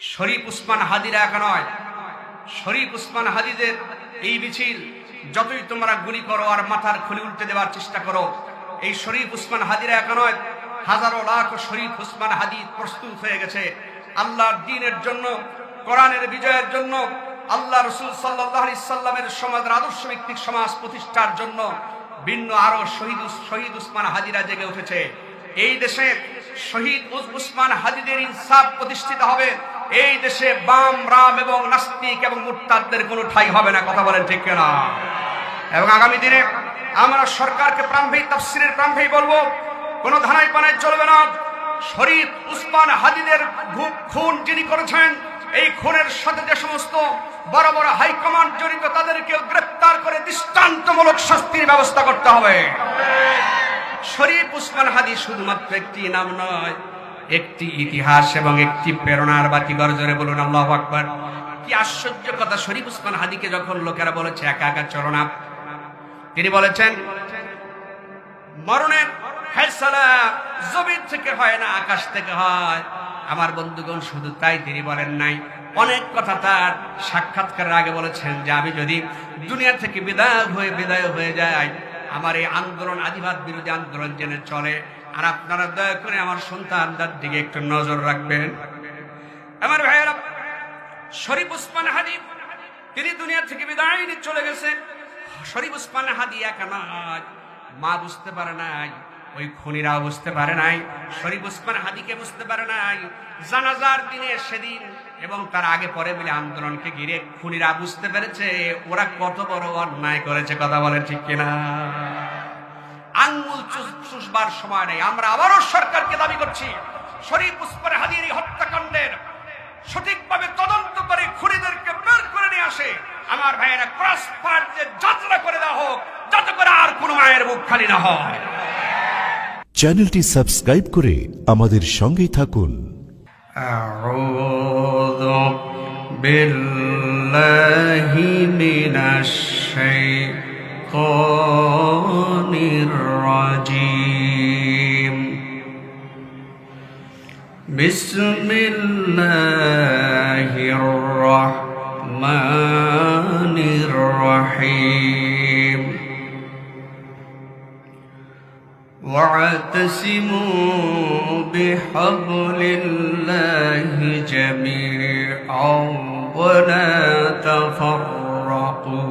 শরীফ উসমান হাদিরা একা নয়, শরীফ উসমান হাদিদের এই মিছিল যতই তোমরা গুলি করো আর মাথার খুলি উল্টে দেওয়ার চেষ্টা করো, এই শরীফ উসমান হাদিরা একা নয়, হাজারো লাখ শরীফ উসমান হাদি প্রস্তুত হয়ে গেছে আল্লাহর দ্বীনের জন্য, কোরআনের বিজয়ের জন্য, আল্লাহ রাসূল সাল্লাল্লাহু আলাইহি সাল্লামের সমাজের আদর্শ ভিত্তিক সমাজ প্রতিষ্ঠার জন্য ভিন্ন আরো শহীদ উসমান হাদিরা জেগে উঠেছে। এই দেশে শহীদ উসমান হাদিদের ইনসাফ প্রতিষ্ঠিত হবে। এই দেশে বাম, রাম এবং নাস্তিক এবং মুরতাদদের কোনো ঠাঁই হবে না। কথা বলেন ঠিক কিনা? এবং আগামী দিনে আমরা সরকারকে প্রাণভেয়ী তাফসীরের প্রাণভেয়ী বলবো, কোনো ধানাই পানায় চলবে না। শরীফ উসমান হাদিদের খুন যিনি করেছেন, এই খুনের সাথে যে সমস্ত বড় বড় হাইকমান্ড জড়িত তাদেরকে গ্রেফতার করে দৃষ্টান্তমূলক শাস্তির ব্যবস্থা করতে হবে। শরীফ উসমান হাদি শুধুমাত্র একটি নাম নয়, একটি ইতিহাস এবং একটি প্রেরণার বাতি। গর্জরে বলুন আল্লাহু আকবার। কি আশ্চর্য কথা! শরীফ উসমান হাদিকে যখন লোকেরা বলেছে একা একা চলো না, তিনি বলেছেন মরণের ফয়সালা জমিন থেকে হয় না, আকাশ থেকে হয়। আমার বন্ধুগণ, শুধু তাই তিনি বলেন নাই, অনেক কথা তার সাক্ষাৎকারের আগে বলেছেন যে আমি যদি দুনিয়া থেকে বিদায় হয়ে যাই, আমার এই আন্দোলন আদিবাদ বিরোধী আন্দোলন যেন চলে, আর আপনারা দয়া করে আমার সন্তানদের দিকে একটু নজর রাখবেন। আমার ভাইয়েরা, শরীফ উসমান হাদি তিনি দুনিয়া থেকে বিদায় নিয়ে চলে গেছেন। শরীফ উসমান হাদি একা নয়, মা বুঝতে পারে নাই, ওই খুনিরাও বুঝতে পারে নাই, শরীফ উসমান হাদিকে বুঝতে পারে নাই। জানাজার দিনে সেদিন এবং তার আগে পরে মিলে আন্দোলনকে ঘিরে খুনিরা বুঝতে পেরেছে ওরা কত বড় অন্যায় করেছে। কথা বলেন ঠিক কিনা? আঙ্গুল চুষবার সময় নেই। আমরা আবারও সরকারকে দাবি করছি, শরীফ উসমান হাদির এই হত্যাকাণ্ডের সঠিকভাবে তদন্ত করে খুনিদেরকে বের করে নিয়ে আসে। আমার ভাইয়েরা, ক্রস ফায়ার দিয়ে যাত্রা করে দেওয়া হোক, যাতে করে আর কোনো মায়ের মুখ খালি না হয়। চ্যানেলটি সাবস্ক্রাইব করে আমাদের সঙ্গেই থাকুন। আউযু বিল্লাহি মিনাশ শাইতানির রাজীম। বিসমিল্লাহির রাহমানির রাহিম। واعتصموا بحبل الله جميعا ولا تفرقوا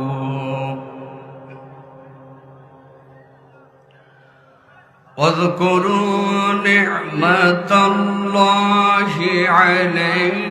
واذكروا نعمة الله عليكم